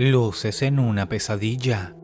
Luces en una pesadilla.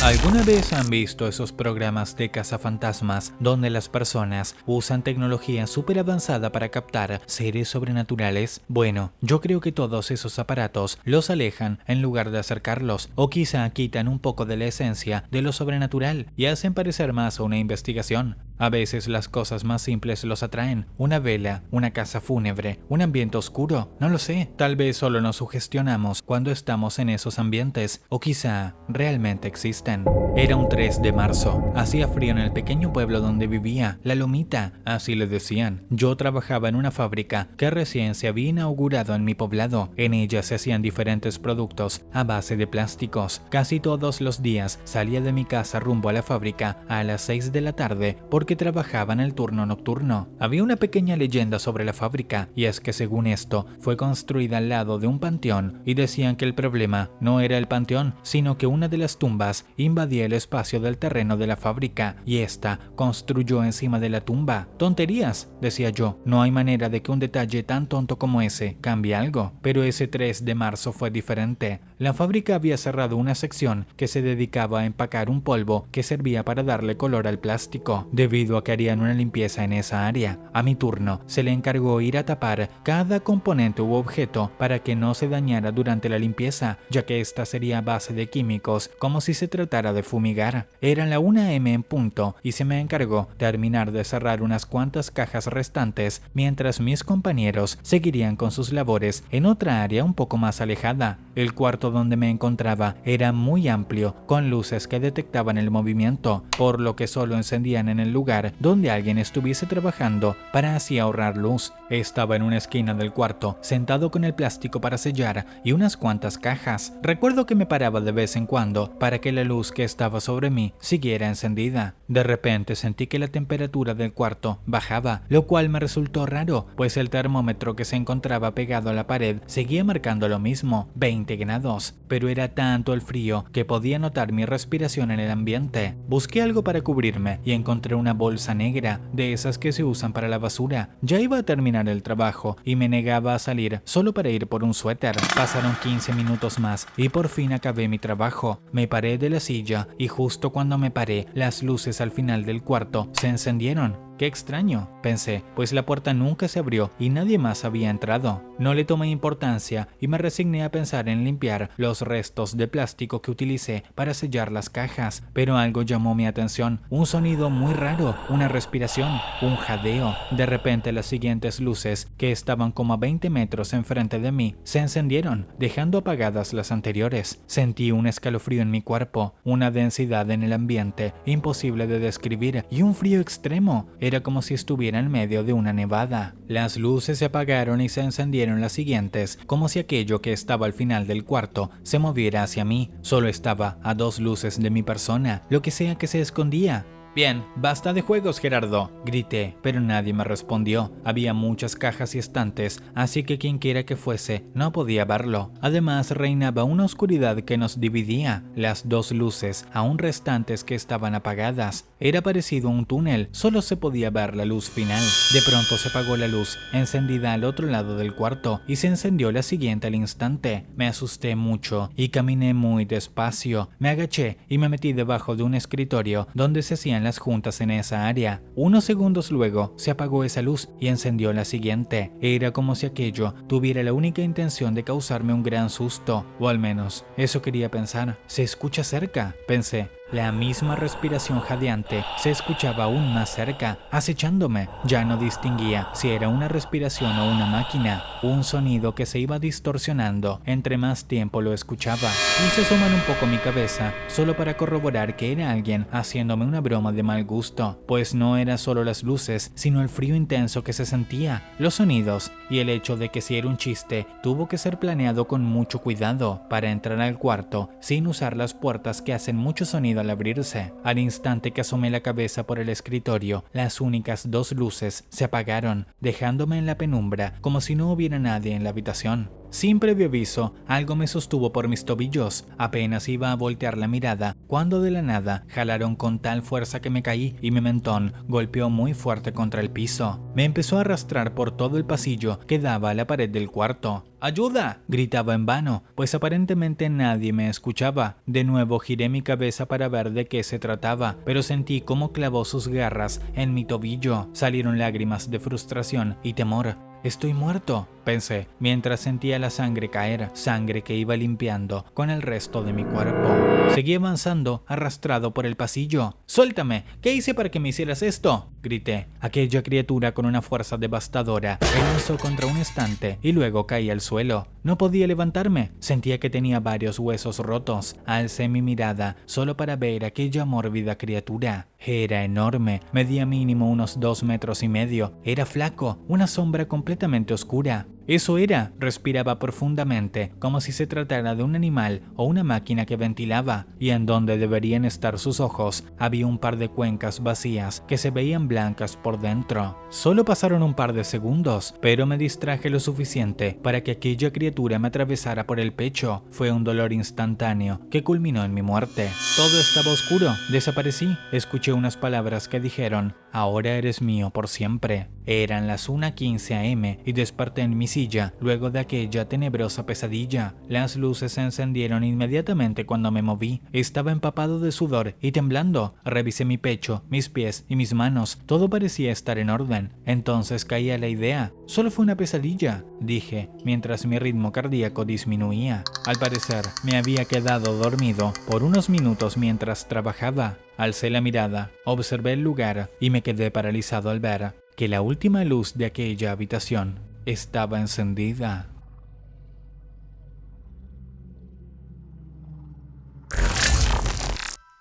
¿Alguna vez han visto esos programas de cazafantasmas donde las personas usan tecnología súper avanzada para captar seres sobrenaturales? Bueno, yo creo que todos esos aparatos los alejan en lugar de acercarlos, o quizá quitan un poco de la esencia de lo sobrenatural y hacen parecer más a una investigación. A veces las cosas más simples los atraen, una vela, una casa fúnebre, un ambiente oscuro, no lo sé, tal vez solo nos sugestionamos cuando estamos en esos ambientes, o quizá realmente existen. Era un 3 de marzo, hacía frío en el pequeño pueblo donde vivía, La Lomita, así le decían. Yo trabajaba en una fábrica que recién se había inaugurado en mi poblado. En ella se hacían diferentes productos a base de plásticos. Casi todos los días salía de mi casa rumbo a la fábrica a las 6 de la tarde porque trabajaba en el turno nocturno. Había una pequeña leyenda sobre la fábrica, y es que según esto fue construida al lado de un panteón, y decían que el problema no era el panteón, sino que una de las tumbas invadía el espacio del terreno de la fábrica y esta construyó encima de la tumba. Tonterías, decía yo, no hay manera de que un detalle tan tonto como ese cambie algo. Pero ese 3 de marzo fue diferente. La fábrica había cerrado una sección que se dedicaba a empacar un polvo que servía para darle color al plástico, debido a que harían una limpieza en esa área. A mi turno se le encargó ir a tapar cada componente u objeto para que no se dañara durante la limpieza, ya que esta sería a base de químicos, como si se tratara de fumigar. Era la 1 AM en punto y se me encargó terminar de cerrar unas cuantas cajas restantes mientras mis compañeros seguirían con sus labores en otra área un poco más alejada. El cuarto donde me encontraba era muy amplio, con luces que detectaban el movimiento, por lo que solo encendían en el lugar donde alguien estuviese trabajando para así ahorrar luz. Estaba en una esquina del cuarto, sentado con el plástico para sellar y unas cuantas cajas. Recuerdo que me paraba de vez en cuando para que la luz que estaba sobre mí siguiera encendida. De repente sentí que la temperatura del cuarto bajaba, lo cual me resultó raro, pues el termómetro que se encontraba pegado a la pared seguía marcando lo mismo, 20 grados, pero era tanto el frío que podía notar mi respiración en el ambiente. Busqué algo para cubrirme y encontré una bolsa negra, de esas que se usan para la basura. Ya iba a terminar el trabajo y me negaba a salir solo para ir por un suéter. Pasaron 15 minutos más y por fin acabé mi trabajo. Me paré de la silla y justo cuando me paré, las luces al final del cuarto se encendieron. Qué extraño, pensé, pues la puerta nunca se abrió y nadie más había entrado. No le tomé importancia y me resigné a pensar en limpiar los restos de plástico que utilicé para sellar las cajas, pero algo llamó mi atención, un sonido muy raro, una respiración, un jadeo. De repente las siguientes luces, que estaban como a 20 metros enfrente de mí, se encendieron, dejando apagadas las anteriores. Sentí un escalofrío en mi cuerpo, una densidad en el ambiente imposible de describir y un frío extremo. Era como si estuviera en medio de una nevada. Las luces se apagaron y se encendieron las siguientes, como si aquello que estaba al final del cuarto se moviera hacia mí. Solo estaba a 2 luces de mi persona, lo que sea que se escondía. «Bien, basta de juegos, Gerardo», grité, pero nadie me respondió. Había muchas cajas y estantes, así que quien quiera que fuese no podía verlo. Además, reinaba una oscuridad que nos dividía. Las 2 luces, aún restantes que estaban apagadas, era parecido a un túnel, solo se podía ver la luz final. De pronto se apagó la luz, encendida al otro lado del cuarto, y se encendió la siguiente al instante. Me asusté mucho y caminé muy despacio. Me agaché y me metí debajo de un escritorio donde se hacían las juntas en esa área. Unos segundos luego se apagó esa luz y encendió la siguiente. Era como si aquello tuviera la única intención de causarme un gran susto, o al menos eso quería pensar. «Se escucha cerca», pensé. La misma respiración jadeante se escuchaba aún más cerca, acechándome. Ya no distinguía si era una respiración o una máquina, un sonido que se iba distorsionando entre más tiempo lo escuchaba. Quise asomar un poco mi cabeza, solo para corroborar que era alguien haciéndome una broma de mal gusto, pues no era solo las luces, sino el frío intenso que se sentía, los sonidos y el hecho de que si era un chiste, tuvo que ser planeado con mucho cuidado para entrar al cuarto sin usar las puertas que hacen mucho sonido al abrirse. Al instante que asomé la cabeza por el escritorio, las únicas 2 luces se apagaron, dejándome en la penumbra como si no hubiera nadie en la habitación. Sin previo aviso, algo me sostuvo por mis tobillos. Apenas iba a voltear la mirada, cuando de la nada jalaron con tal fuerza que me caí y mi mentón golpeó muy fuerte contra el piso. Me empezó a arrastrar por todo el pasillo que daba a la pared del cuarto. ¡Ayuda!, gritaba en vano, pues aparentemente nadie me escuchaba. De nuevo giré mi cabeza para ver de qué se trataba, pero sentí cómo clavó sus garras en mi tobillo. Salieron lágrimas de frustración y temor. «Estoy muerto», pensé, mientras sentía la sangre caer, sangre que iba limpiando con el resto de mi cuerpo. Seguí avanzando, arrastrado por el pasillo. «¡Suéltame! ¿Qué hice para que me hicieras esto?», grité. Aquella criatura con una fuerza devastadora me lanzó contra un estante y luego caí al suelo. No podía levantarme, sentía que tenía varios huesos rotos. Alcé mi mirada solo para ver aquella mórbida criatura. Era enorme, medía mínimo unos 2,5 metros. Era flaco, una sombra completamente oscura. Eso era, respiraba profundamente, como si se tratara de un animal o una máquina que ventilaba, y en donde deberían estar sus ojos había un par de cuencas vacías que se veían blancas por dentro. Solo pasaron un par de segundos, pero me distraje lo suficiente para que aquella criatura me atravesara por el pecho. Fue un dolor instantáneo que culminó en mi muerte. Todo estaba oscuro, desaparecí. Escuché unas palabras que dijeron: «Ahora eres mío por siempre». Eran las 1:15 am y desperté en mi silla luego de aquella tenebrosa pesadilla. Las luces se encendieron inmediatamente cuando me moví. Estaba empapado de sudor y temblando. Revisé mi pecho, mis pies y mis manos. Todo parecía estar en orden. Entonces caí a la idea. «Solo fue una pesadilla», dije, mientras mi ritmo cardíaco disminuía. Al parecer, me había quedado dormido por unos minutos mientras trabajaba. Alcé la mirada, observé el lugar y me quedé paralizado al ver que la última luz de aquella habitación estaba encendida.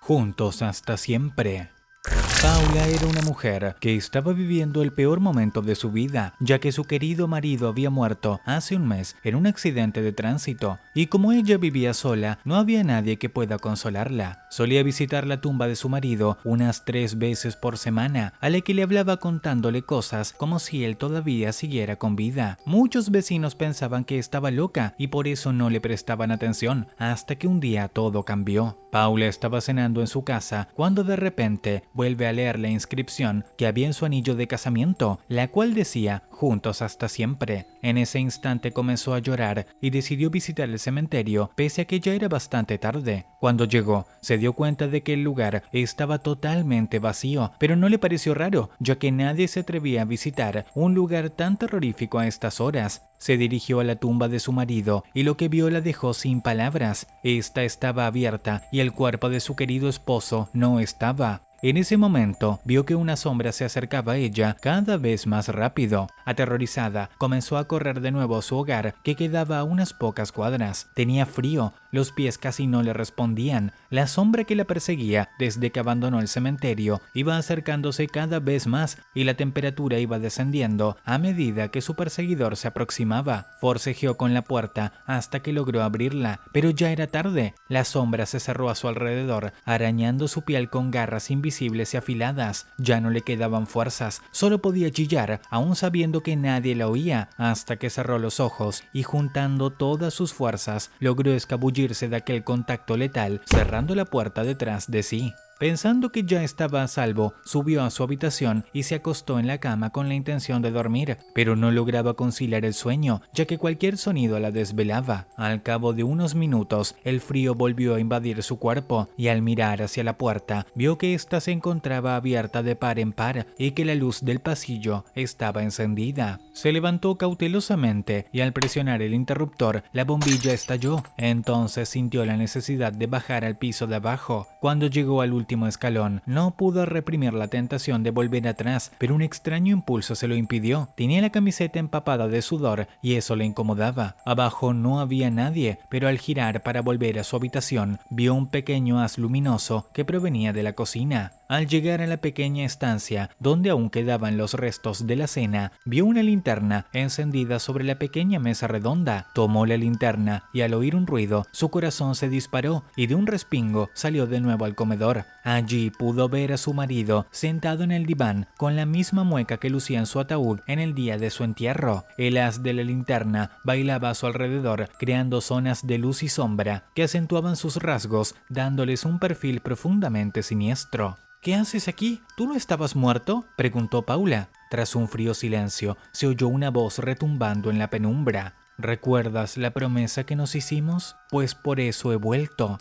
Juntos hasta siempre. Paula era una mujer que estaba viviendo el peor momento de su vida, ya que su querido marido había muerto hace un mes en un accidente de tránsito, y como ella vivía sola, no había nadie que pueda consolarla. Solía visitar la tumba de su marido unas 3 veces por semana, a la que le hablaba contándole cosas como si él todavía siguiera con vida. Muchos vecinos pensaban que estaba loca y por eso no le prestaban atención, hasta que un día todo cambió. Paula estaba cenando en su casa cuando de repente vuelve a leer la inscripción que había en su anillo de casamiento, la cual decía «Juntos hasta siempre». En ese instante comenzó a llorar y decidió visitar el cementerio pese a que ya era bastante tarde. Cuando llegó, se dio cuenta de que el lugar estaba totalmente vacío, pero no le pareció raro, ya que nadie se atrevía a visitar un lugar tan terrorífico a estas horas. Se dirigió a la tumba de su marido y lo que vio la dejó sin palabras. Esta estaba abierta y el cuerpo de su querido esposo no estaba. En ese momento, vio que una sombra se acercaba a ella cada vez más rápido. Aterrorizada, comenzó a correr de nuevo a su hogar, que quedaba a unas pocas cuadras. Tenía frío, los pies casi no le respondían. La sombra que la perseguía desde que abandonó el cementerio iba acercándose cada vez más y la temperatura iba descendiendo a medida que su perseguidor se aproximaba. Forcejeó con la puerta hasta que logró abrirla, pero ya era tarde. La sombra se cerró a su alrededor, arañando su piel con garras invisibles y afiladas. Ya no le quedaban fuerzas, solo podía chillar, aún sabiendo que nadie la oía, hasta que cerró los ojos y juntando todas sus fuerzas, logró escabullirse de aquel contacto letal, cerrando la puerta detrás de sí. Pensando que ya estaba a salvo, subió a su habitación y se acostó en la cama con la intención de dormir, pero no lograba conciliar el sueño, ya que cualquier sonido la desvelaba. Al cabo de unos minutos, el frío volvió a invadir su cuerpo y al mirar hacia la puerta, vio que ésta se encontraba abierta de par en par y que la luz del pasillo estaba encendida. Se levantó cautelosamente y al presionar el interruptor, la bombilla estalló. Entonces sintió la necesidad de bajar al piso de abajo. Cuando llegó al último escalón, no pudo reprimir la tentación de volver atrás, pero un extraño impulso se lo impidió. Tenía la camiseta empapada de sudor y eso le incomodaba. Abajo no había nadie, pero al girar para volver a su habitación, vio un pequeño haz luminoso que provenía de la cocina. Al llegar a la pequeña estancia donde aún quedaban los restos de la cena, vio una linterna encendida sobre la pequeña mesa redonda. Tomó la linterna y al oír un ruido, su corazón se disparó y de un respingo salió de nuevo al comedor. Allí pudo ver a su marido sentado en el diván con la misma mueca que lucía en su ataúd en el día de su entierro. El haz de la linterna bailaba a su alrededor, creando zonas de luz y sombra que acentuaban sus rasgos, dándoles un perfil profundamente siniestro. ¿Qué haces aquí? ¿Tú no estabas muerto?, preguntó Paula. Tras un frío silencio, se oyó una voz retumbando en la penumbra. ¿Recuerdas la promesa que nos hicimos? Pues por eso he vuelto.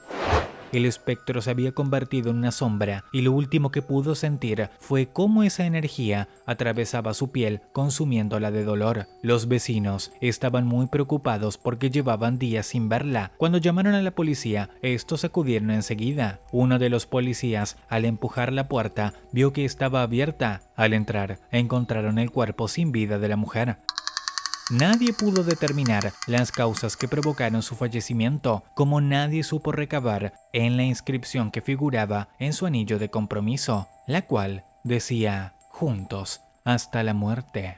El espectro se había convertido en una sombra y lo último que pudo sentir fue cómo esa energía atravesaba su piel consumiéndola de dolor. Los vecinos estaban muy preocupados porque llevaban días sin verla. Cuando llamaron a la policía, estos acudieron enseguida. Uno de los policías, al empujar la puerta, vio que estaba abierta. Al entrar, encontraron el cuerpo sin vida de la mujer. Nadie pudo determinar las causas que provocaron su fallecimiento, como nadie supo recabar en la inscripción que figuraba en su anillo de compromiso, la cual decía: juntos hasta la muerte.